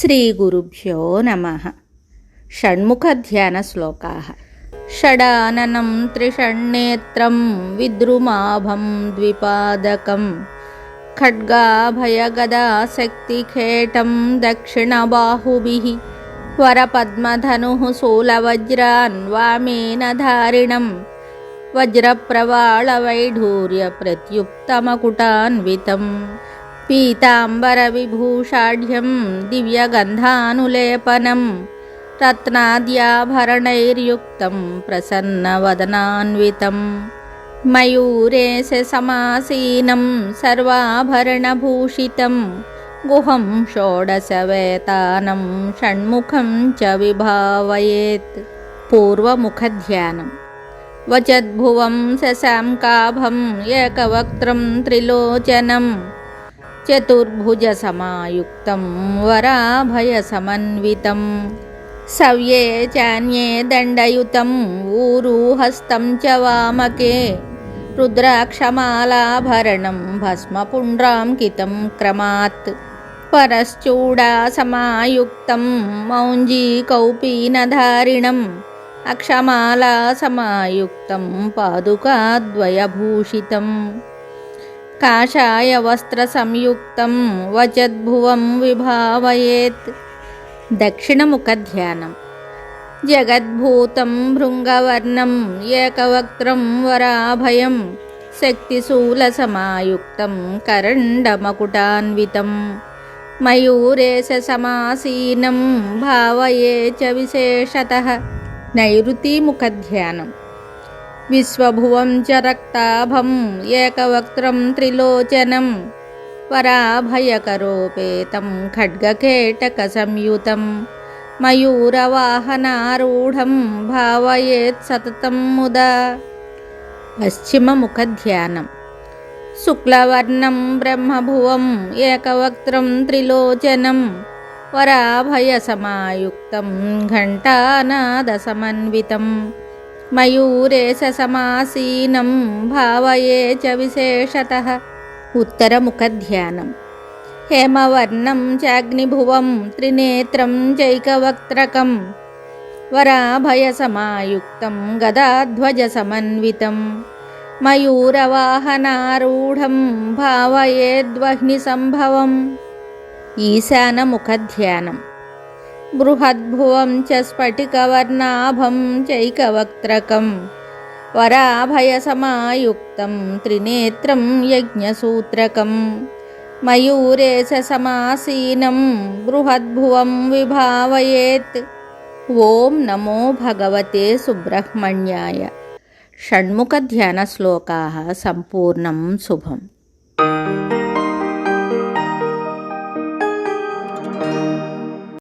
శ్రీగురుభ్యో నమః. షణ్ముఖధ్యానశ్లోకాः. షడాననం త్రిషణ్నేత్రం విద్రుమాభం ద్విపాదకం ఖడ్గాభయగదాశక్తిఖేటం దక్షిణబాహుభిః వరపద్మధనుః శూలవజ్రాన్ వామేన ధారిణం వజ్రప్రవాళవైఢూర్యప్రత్యుక్తమకుటాన్వితం పీతాంబరవిభూషాఢ్యం దివ్యగంధానులేపనం రత్నాద్యాభరణైర్యుక్తం ప్రసన్నవదనాన్వితం మయూరేశసమాసీనం సర్వాభరణభూషితం గుహం షోడశవేతానం షణ్ముఖం చ విభావయేత్. పూర్వముఖధ్యానం. వచద్భువం శశాంకాభం ఏకవక్త్రం త్రిలోచనం చతుర్భుజసమాయుక్తం వరాభయసమన్వితం సవ్యే చాన్యే దండయుతం ఊరూహస్తం చ వామకే రుద్రాక్షమాలాభరణం భస్మపుండ్రాంకితం క్రమాత్ పరశ్చూడాసమాయుక్తం మౌంజీకౌపీనధారిణం అక్షమాలాసమాయుక్తం పాదుకాద్వయభూషితం కాషాయవస్త్రసంయుక్తం వచద్భువం విభావయేత్. దక్షిణముఖధ్యానం. జగద్భూతం భృంగవర్ణం ఏకవక్త్రం వరాభయం శక్తిశూలసమాయుక్తం కరండమకుటాన్వితం మయూరేశసమాసీనం భావయే చ విశేషతః. నైరుతిముఖధ్యానం. విశ్వభువం చ రక్తాభం ఏకవక్త్రం త్రిలోచనం వరాభయకరోపేతం ఖడ్గకేటకసంయుతం మయూరవాహనారూఢం భావయేత్ సతతం ముదా. పశ్చిమముఖధ్యానం. శుక్లవర్ణం బ్రహ్మభువం ఏకవక్త్రం త్రిలోచనం వరాభయసమాయుక్తం ఘంటానాదసమన్వితం మయూరేశసమాసీనం భావయే చ విశేషతః. ఉత్తరముఖధ్యానం. హేమవర్ణం చాగ్నిభువం త్రినేత్రం చైకవక్త్రకం వరాభయసమాయుక్తం గదాధ్వజసమన్వితం మయూరవాహనారూఢం భావయేద్వహ్నిసంభవం. ఈశానముఖధ్యానం. బృహద్భువం చ స్ఫటికవర్ణాభం చైకవక్త్రకం వరాభయసమాయుక్తం త్రినేత్రం యజ్ఞసూత్రకం మయూరేశసమాసీనం బృహద్భువం విభావయేత్. ఓం నమో భగవతే సుబ్రహ్మణ్యాయ. షణ్ముఖధ్యానశ్లోకాः సంపూర్ణం శుభం.